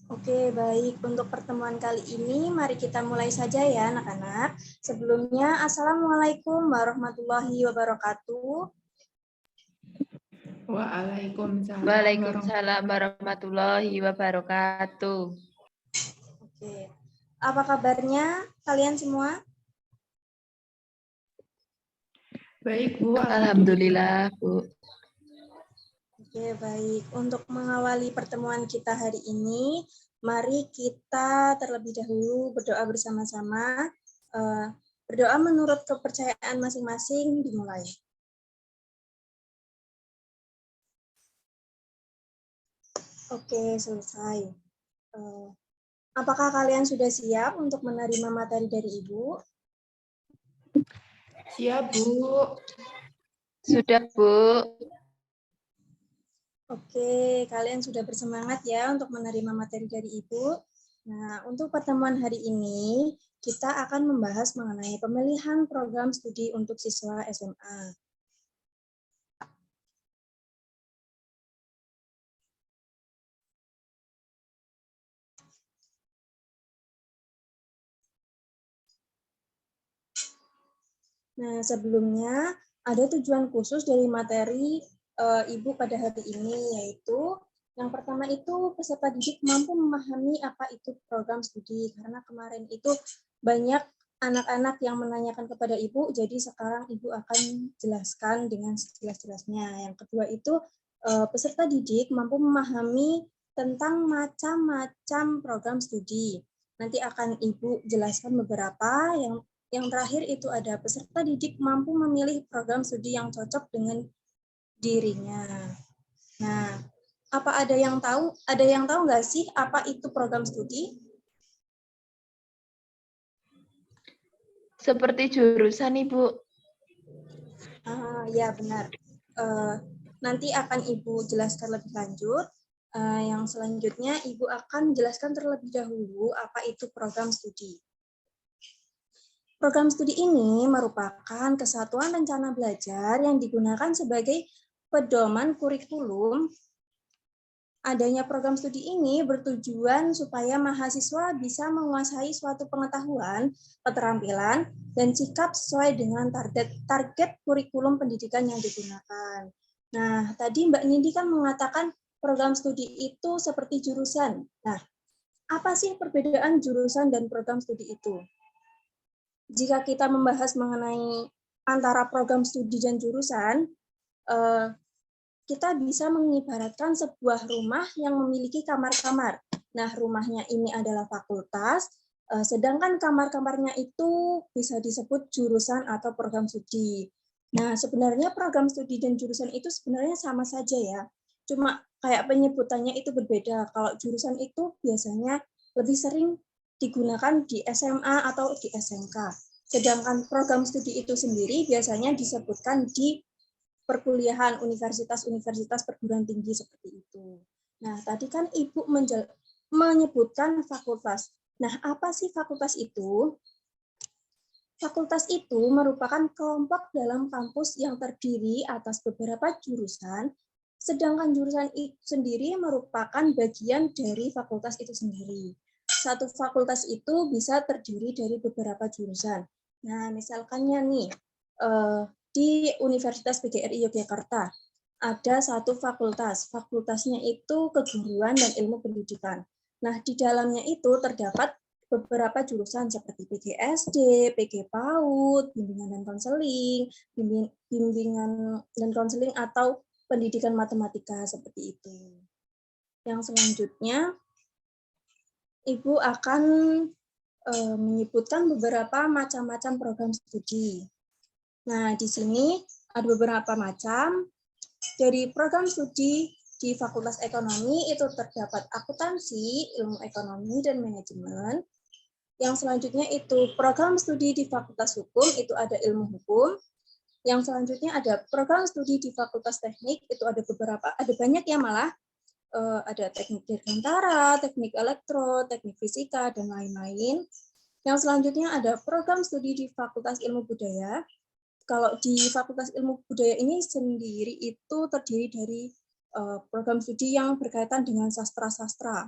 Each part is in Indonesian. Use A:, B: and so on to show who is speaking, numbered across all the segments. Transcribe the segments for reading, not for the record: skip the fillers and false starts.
A: Oke, baik. Untuk pertemuan kali ini, mari kita mulai saja ya, anak-anak. Sebelumnya, Assalamualaikum warahmatullahi wabarakatuh.
B: Waalaikumsalam warahmatullahi wabarakatuh.
A: Oke, apa kabarnya kalian semua?
C: Baik, Bu.
B: Alhamdulillah, Bu.
A: Oke, baik. Untuk mengawali pertemuan kita hari ini, mari kita terlebih dahulu berdoa bersama-sama. Berdoa menurut kepercayaan masing-masing dimulai. Oke, selesai. Apakah kalian sudah siap untuk menerima materi dari Ibu?
C: Siap, Bu.
B: Sudah, Bu.
A: Oke, kalian sudah bersemangat ya untuk menerima materi dari Ibu. Nah, untuk pertemuan hari ini, kita akan membahas mengenai pemilihan program studi untuk siswa SMA. Nah, sebelumnya ada tujuan khusus dari materi Ibu pada hari ini, yaitu yang pertama itu peserta didik mampu memahami apa itu program studi, karena kemarin itu banyak anak-anak yang menanyakan kepada Ibu, jadi sekarang Ibu akan jelaskan dengan sejelas-jelasnya. Yang kedua itu peserta didik mampu memahami tentang macam-macam program studi. Nanti akan Ibu jelaskan beberapa. Yang terakhir itu ada peserta didik mampu memilih program studi yang cocok dengan dirinya. Nah, apa ada yang tahu? Ada yang tahu nggak sih apa itu program studi?
B: Seperti jurusan, Ibu.
A: Ya, benar. Nanti akan Ibu jelaskan lebih lanjut. Yang selanjutnya, Ibu akan jelaskan terlebih dahulu apa itu program studi. Program studi ini merupakan kesatuan rencana belajar yang digunakan sebagai pedoman kurikulum. Adanya program studi ini bertujuan supaya mahasiswa bisa menguasai suatu pengetahuan, keterampilan, dan sikap sesuai dengan target kurikulum pendidikan yang digunakan. Nah, tadi Mbak Nindi kan mengatakan program studi itu seperti jurusan. Nah, apa sih perbedaan jurusan dan program studi itu? Jika kita membahas mengenai antara program studi dan jurusan, kita bisa mengibaratkan sebuah rumah yang memiliki kamar-kamar. Nah, rumahnya ini adalah fakultas, sedangkan kamar-kamarnya itu bisa disebut jurusan atau program studi. Nah, sebenarnya program studi dan jurusan itu sebenarnya sama saja ya. Cuma kayak penyebutannya itu berbeda. Kalau jurusan itu biasanya lebih sering digunakan di SMA atau di SMK. Sedangkan program studi itu sendiri biasanya disebutkan di perkuliahan universitas-universitas perguruan tinggi seperti itu. Nah, tadi kan Ibu menyebutkan fakultas. Nah, apa sih fakultas itu? Fakultas itu merupakan kelompok dalam kampus yang terdiri atas beberapa jurusan, sedangkan jurusan itu sendiri merupakan bagian dari fakultas itu sendiri. Satu fakultas itu bisa terdiri dari beberapa jurusan. Nah, misalkannya nih, di Universitas PGRI Yogyakarta ada satu fakultas. Fakultasnya itu keguruan dan ilmu pendidikan. Nah, di dalamnya itu terdapat beberapa jurusan seperti PGSD, PG PAUD, bimbingan dan konseling, bimbingan dan konseling atau pendidikan matematika seperti itu. Yang selanjutnya, Ibu akan menyebutkan beberapa macam-macam program studi. Nah, di sini ada beberapa macam. Dari program studi di Fakultas Ekonomi itu terdapat akuntansi, ilmu ekonomi, dan manajemen. Yang selanjutnya itu program studi di Fakultas Hukum, itu ada ilmu hukum. Yang selanjutnya ada program studi di Fakultas Teknik, itu ada beberapa, ada banyak ya malah. Ada teknik dirgantara, teknik elektro, teknik fisika, dan lain-lain. Yang selanjutnya ada program studi di Fakultas Ilmu Budaya. Kalau di Fakultas Ilmu Budaya ini sendiri itu terdiri dari program studi yang berkaitan dengan sastra-sastra.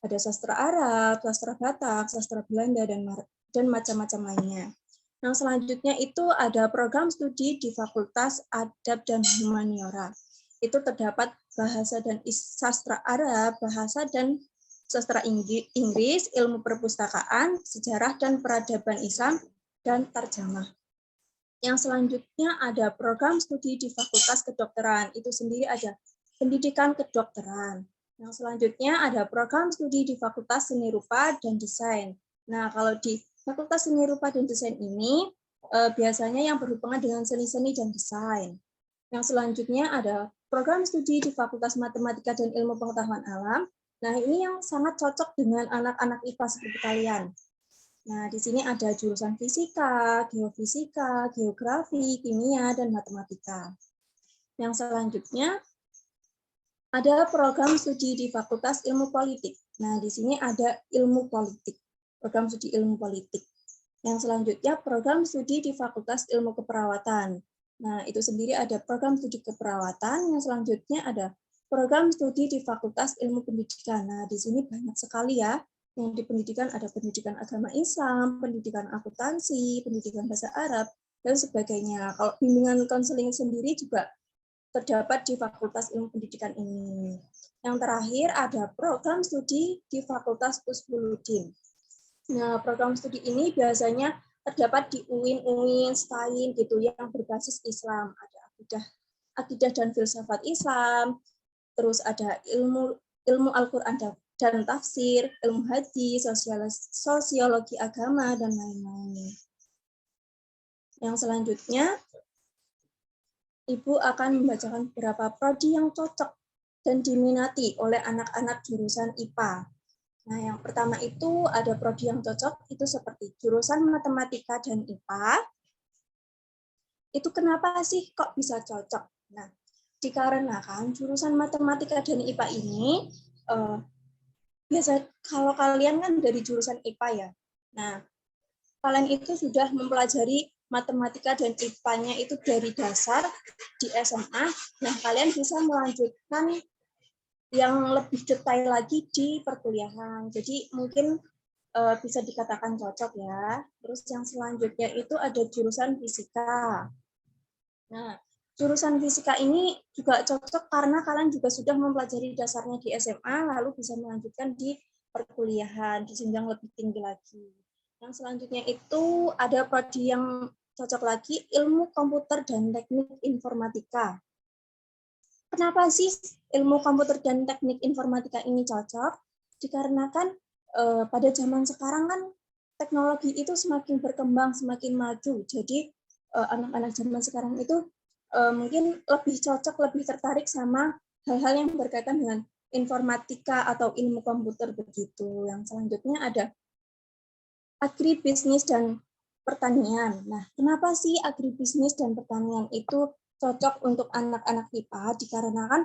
A: Ada sastra Arab, sastra Batak, sastra Belanda, dan macam-macam lainnya. Yang selanjutnya itu ada program studi di Fakultas Adab dan Humaniora. Itu terdapat bahasa dan sastra Arab, bahasa dan sastra Inggris, ilmu perpustakaan, sejarah dan peradaban Islam, dan tarjamah. Yang selanjutnya ada program studi di Fakultas Kedokteran. Itu sendiri ada pendidikan kedokteran. Yang selanjutnya ada program studi di Fakultas Seni Rupa dan Desain. Nah, kalau di Fakultas Seni Rupa dan Desain ini biasanya yang berhubungan dengan seni-seni dan desain. Yang selanjutnya ada program studi di Fakultas Matematika dan Ilmu Pengetahuan Alam. Nah, ini yang sangat cocok dengan anak-anak IPA seperti kalian. Nah, di sini ada jurusan fisika, geofisika, geografi, kimia, dan matematika. Yang selanjutnya ada program studi di Fakultas Ilmu Politik. Nah, di sini ada ilmu politik, program studi ilmu politik. Yang selanjutnya program studi di Fakultas Ilmu Keperawatan. Nah, itu sendiri ada program studi keperawatan. Yang selanjutnya ada program studi di Fakultas Ilmu Pendidikan. Nah, di sini banyak sekali ya. Yang di pendidikan ada pendidikan agama Islam, pendidikan akuntansi, pendidikan bahasa Arab, dan sebagainya. Kalau bimbingan konseling sendiri juga terdapat di Fakultas Ilmu Pendidikan ini. Yang terakhir ada program studi di Fakultas Usbuluddin. Nah, program studi ini biasanya terdapat di UIN, STAIN gitu yang berbasis Islam. Ada akidah dan filsafat Islam, terus ada ilmu Al-Qur'an dan tafsir, ilmu hadis, sosiologi agama, dan lain-lain. Yang selanjutnya, Ibu akan membacakan beberapa prodi yang cocok dan diminati oleh anak-anak jurusan IPA. Nah, yang pertama itu ada prodi yang cocok, itu seperti jurusan matematika dan IPA. Itu kenapa sih kok bisa cocok? Nah, dikarenakan jurusan matematika dan IPA ini, biasa kalau kalian kan dari jurusan IPA ya. Nah, kalian itu sudah mempelajari matematika dan IPA-nya itu dari dasar di SMA. Nah, kalian bisa melanjutkan yang lebih detail lagi di perkuliahan. Jadi mungkin bisa dikatakan cocok ya. Terus yang selanjutnya itu ada jurusan fisika. Nah, jurusan fisika ini juga cocok karena kalian juga sudah mempelajari dasarnya di SMA, lalu bisa melanjutkan di perkuliahan, di jenjang lebih tinggi lagi. Yang selanjutnya itu ada prodi yang cocok lagi, ilmu komputer dan teknik informatika. Kenapa sih ilmu komputer dan teknik informatika ini cocok? Dikarenakan pada zaman sekarang kan teknologi itu semakin berkembang, semakin maju. Jadi anak-anak zaman sekarang itu mungkin lebih cocok, lebih tertarik sama hal-hal yang berkaitan dengan informatika atau ilmu komputer begitu. Yang selanjutnya ada agribisnis dan pertanian. Nah, kenapa sih agribisnis dan pertanian itu cocok untuk anak-anak IPA? Dikarenakan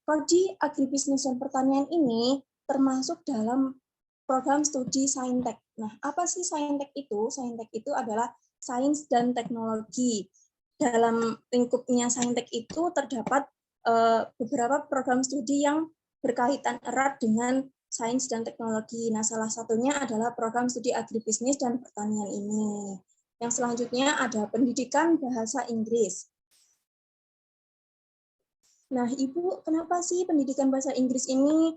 A: prodi agribisnis dan pertanian ini termasuk dalam program studi Saintek. Nah, apa sih Saintek itu? Saintek itu adalah sains dan teknologi. Dalam lingkupnya Saintek itu terdapat beberapa program studi yang berkaitan erat dengan sains dan teknologi. Nah, salah satunya adalah program studi agribisnis dan pertanian ini. Yang selanjutnya ada pendidikan bahasa Inggris. Nah, Ibu, kenapa sih pendidikan bahasa Inggris ini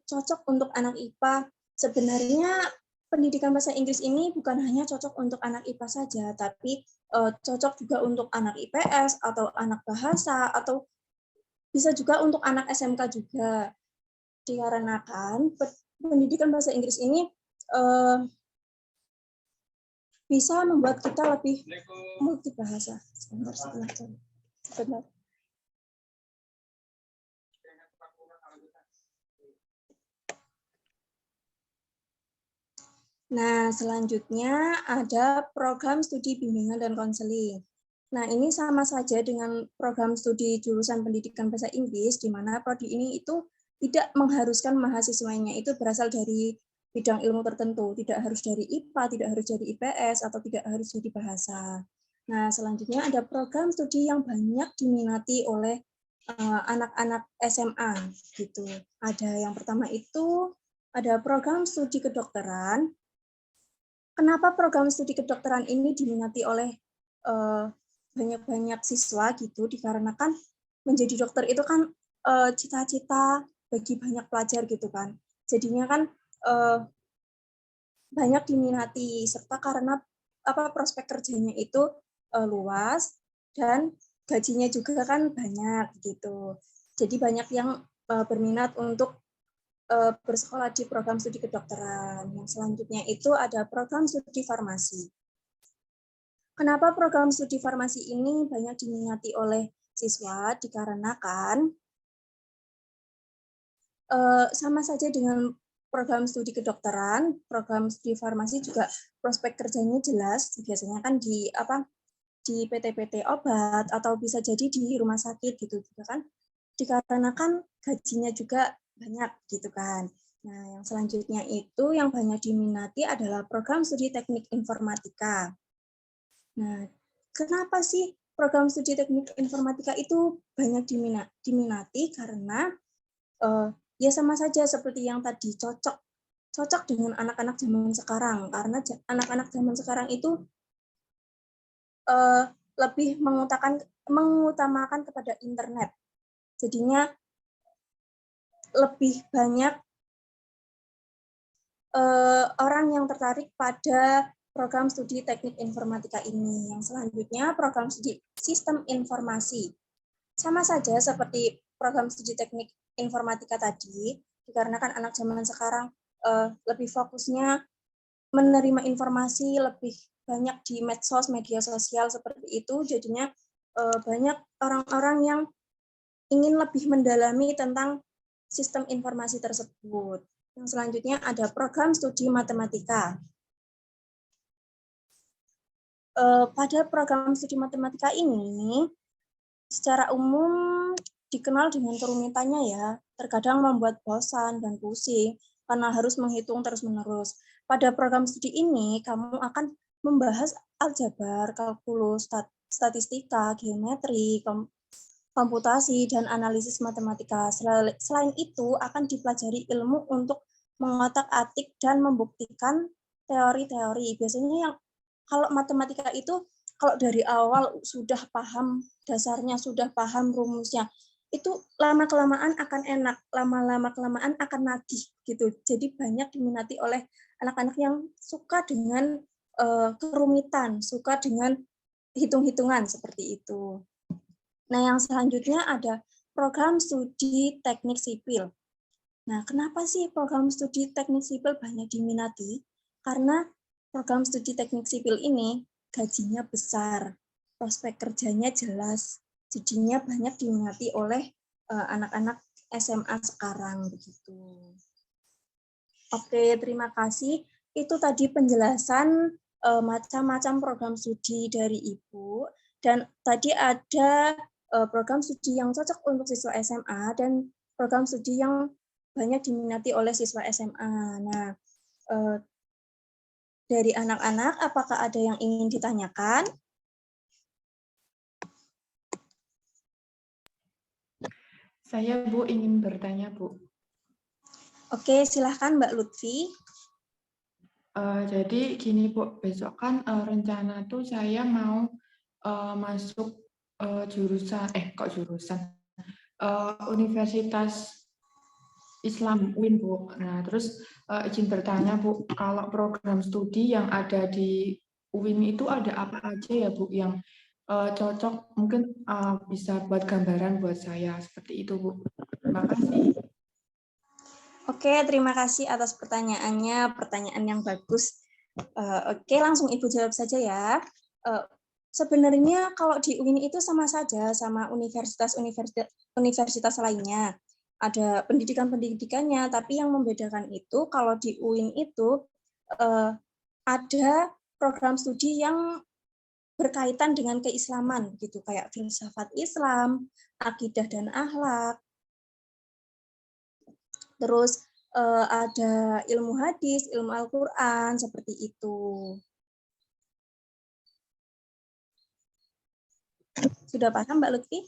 A: cocok untuk anak IPA? Sebenarnya pendidikan bahasa Inggris ini bukan hanya cocok untuk anak IPA saja, tapi cocok juga untuk anak IPS atau anak bahasa, atau bisa juga untuk anak SMK juga. Dikarenakan pendidikan bahasa Inggris ini bisa membuat kita lebih multibahasa. Sebentar. Nah, selanjutnya ada program studi bimbingan dan konseling. Nah, ini sama saja dengan program studi jurusan pendidikan bahasa Inggris, di mana prodi ini itu tidak mengharuskan mahasiswanya itu berasal dari bidang ilmu tertentu, tidak harus dari IPA, tidak harus dari IPS, atau tidak harus dari bahasa. Nah, selanjutnya ada program studi yang banyak diminati oleh anak-anak SMA gitu. Ada yang pertama itu ada program studi kedokteran. Kenapa program studi kedokteran ini diminati oleh banyak-banyak siswa gitu? Dikarenakan menjadi dokter itu kan cita-cita bagi banyak pelajar gitu kan. Jadinya kan banyak diminati serta karena prospek kerjanya itu luas dan gajinya juga kan banyak gitu. Jadi banyak yang berminat untuk bersekolah di program studi kedokteran. Yang selanjutnya itu ada program studi farmasi. Kenapa program studi farmasi ini banyak diminati oleh siswa? Dikarenakan sama saja dengan program studi kedokteran, program studi farmasi juga prospek kerjanya jelas. Biasanya kan di PT-PT obat atau bisa jadi di rumah sakit gitu juga kan. Dikarenakan gajinya juga banyak gitu kan. Nah, yang selanjutnya itu yang banyak diminati adalah program studi teknik informatika. Nah, kenapa sih program studi teknik informatika itu banyak diminati? Karena ya sama saja seperti yang tadi, cocok dengan anak-anak zaman sekarang. Karena anak-anak zaman sekarang itu lebih mengutamakan kepada internet. Jadinya lebih banyak orang yang tertarik pada program studi teknik informatika ini. Yang selanjutnya program studi sistem informasi. Sama saja seperti program studi teknik informatika tadi, dikarenakan anak zaman sekarang lebih fokusnya menerima informasi lebih banyak di medsos, media sosial seperti itu, jadinya banyak orang-orang yang ingin lebih mendalami tentang sistem informasi tersebut. Yang selanjutnya ada program studi matematika. Pada program studi matematika ini, secara umum dikenal dengan kerumitannya ya, terkadang membuat bosan dan pusing karena harus menghitung terus-menerus. Pada program studi ini, kamu akan membahas aljabar, kalkulus, statistika, geometri, komputasi, dan analisis matematika. Selain itu, akan dipelajari ilmu untuk mengotak-atik dan membuktikan teori-teori. Biasanya yang kalau matematika itu, kalau dari awal sudah paham dasarnya, sudah paham rumusnya, itu lama-kelamaan akan enak, lama-kelamaan akan nagih gitu. Jadi banyak diminati oleh anak-anak yang suka dengan kerumitan, suka dengan hitung-hitungan seperti itu. Nah, yang selanjutnya ada program studi teknik sipil. Nah, kenapa sih program studi teknik sipil banyak diminati? Karena program studi teknik sipil ini gajinya besar, prospek kerjanya jelas, jadinya banyak diminati oleh anak-anak SMA sekarang begitu. Oke, terima kasih. Itu tadi penjelasan macam-macam program studi dari Ibu, dan tadi ada program studi yang cocok untuk siswa SMA dan program studi yang banyak diminati oleh siswa SMA. Nah, dari anak-anak, apakah ada yang ingin ditanyakan?
C: Saya Bu ingin bertanya Bu.
A: Oke, silahkan Mbak Lutfi.
C: Jadi gini Bu, besok kan rencana tuh saya mau masuk jurusan Universitas Islam UIN Bu. Nah terus izin bertanya Bu, kalau program studi yang ada di UIN itu ada apa aja ya Bu yang cocok, mungkin bisa buat gambaran buat saya seperti itu Bu. Terima kasih.
A: Oke, terima kasih atas pertanyaannya, pertanyaan yang bagus. Oke, langsung Ibu jawab saja ya. Sebenarnya kalau di UIN itu sama saja sama universitas lainnya. Ada pendidikan-pendidikannya, tapi yang membedakan itu kalau di UIN itu ada program studi yang berkaitan dengan keislaman gitu, kayak filsafat Islam, akidah dan akhlak. Terus ada ilmu hadis, ilmu Al-Quran, seperti itu. Sudah paham Mbak Lutfi?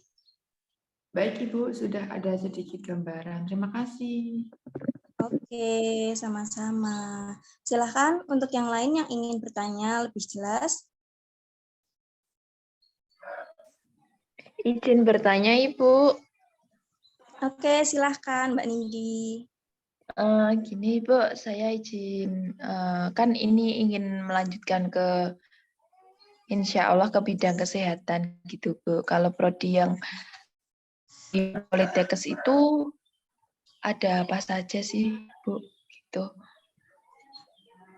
C: Baik Ibu, sudah ada sedikit gambaran. Terima kasih.
A: Oke, sama-sama. Silahkan untuk yang lain yang ingin bertanya lebih jelas.
B: Izin bertanya, Ibu.
A: Oke, silahkan Mbak Nindi.
B: Gini, Bu, saya izin, kan ini ingin melanjutkan ke, insya Allah ke bidang kesehatan gitu, Bu. Kalau prodi yang di Politekkes itu ada apa saja sih, Bu? Gitu.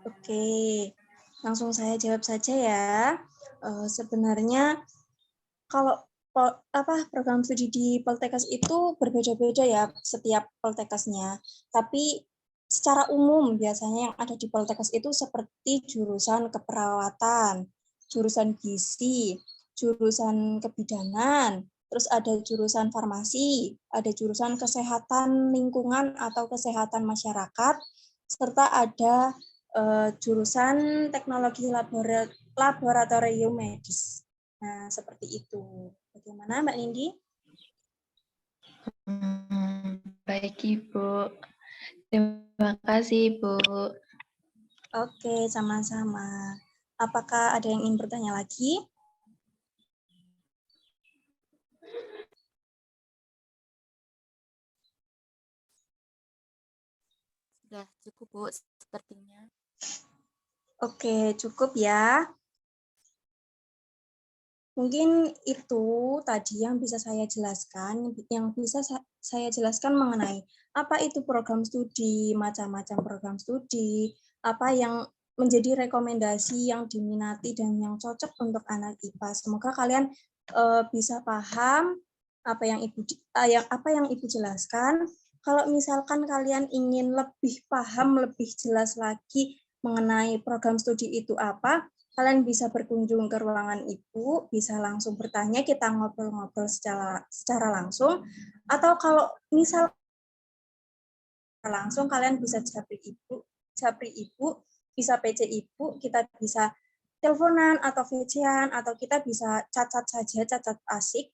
A: Oke, langsung saya jawab saja ya. Sebenarnya kalau program studi di Poltekkes itu berbeda-beda ya setiap Poltekkesnya. Tapi secara umum biasanya yang ada di Poltekkes itu seperti jurusan keperawatan, jurusan gizi, jurusan kebidanan, terus ada jurusan farmasi, ada jurusan kesehatan lingkungan atau kesehatan masyarakat, serta ada jurusan teknologi laboratorium medis. Nah, seperti itu. Bagaimana Mbak Nindi?
B: Baik, Ibu. Terima kasih, Ibu.
A: Oke, sama-sama. Apakah ada yang ingin bertanya lagi?
D: Sudah cukup, Bu, sepertinya.
A: Oke, cukup ya. Mungkin itu tadi yang bisa saya jelaskan, saya jelaskan mengenai apa itu program studi, macam-macam program studi, apa yang menjadi rekomendasi yang diminati dan yang cocok untuk anak IPA. Semoga kalian bisa paham apa yang Ibu jelaskan. Kalau misalkan kalian ingin lebih paham, lebih jelas lagi mengenai program studi itu apa, kalian bisa berkunjung ke ruangan Ibu, bisa langsung bertanya, kita ngobrol-ngobrol secara langsung, atau kalau misal langsung kalian bisa japri Ibu, bisa PC Ibu, kita bisa teleponan atau VC-an, atau kita bisa cacat saja, cacat asik.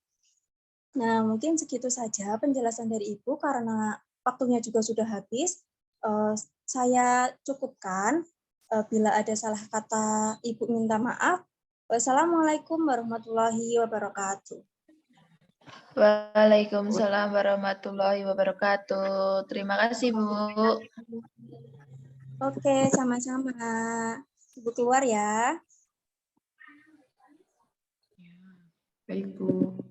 A: Nah, mungkin segitu saja penjelasan dari Ibu, karena waktunya juga sudah habis. Saya cukupkan. Bila ada salah kata, Ibu minta maaf. Wassalamualaikum warahmatullahi wabarakatuh.
B: Waalaikumsalam warahmatullahi wabarakatuh. Terima kasih, Bu.
A: Oke, sama-sama. Ibu keluar ya.
C: Baik, Bu.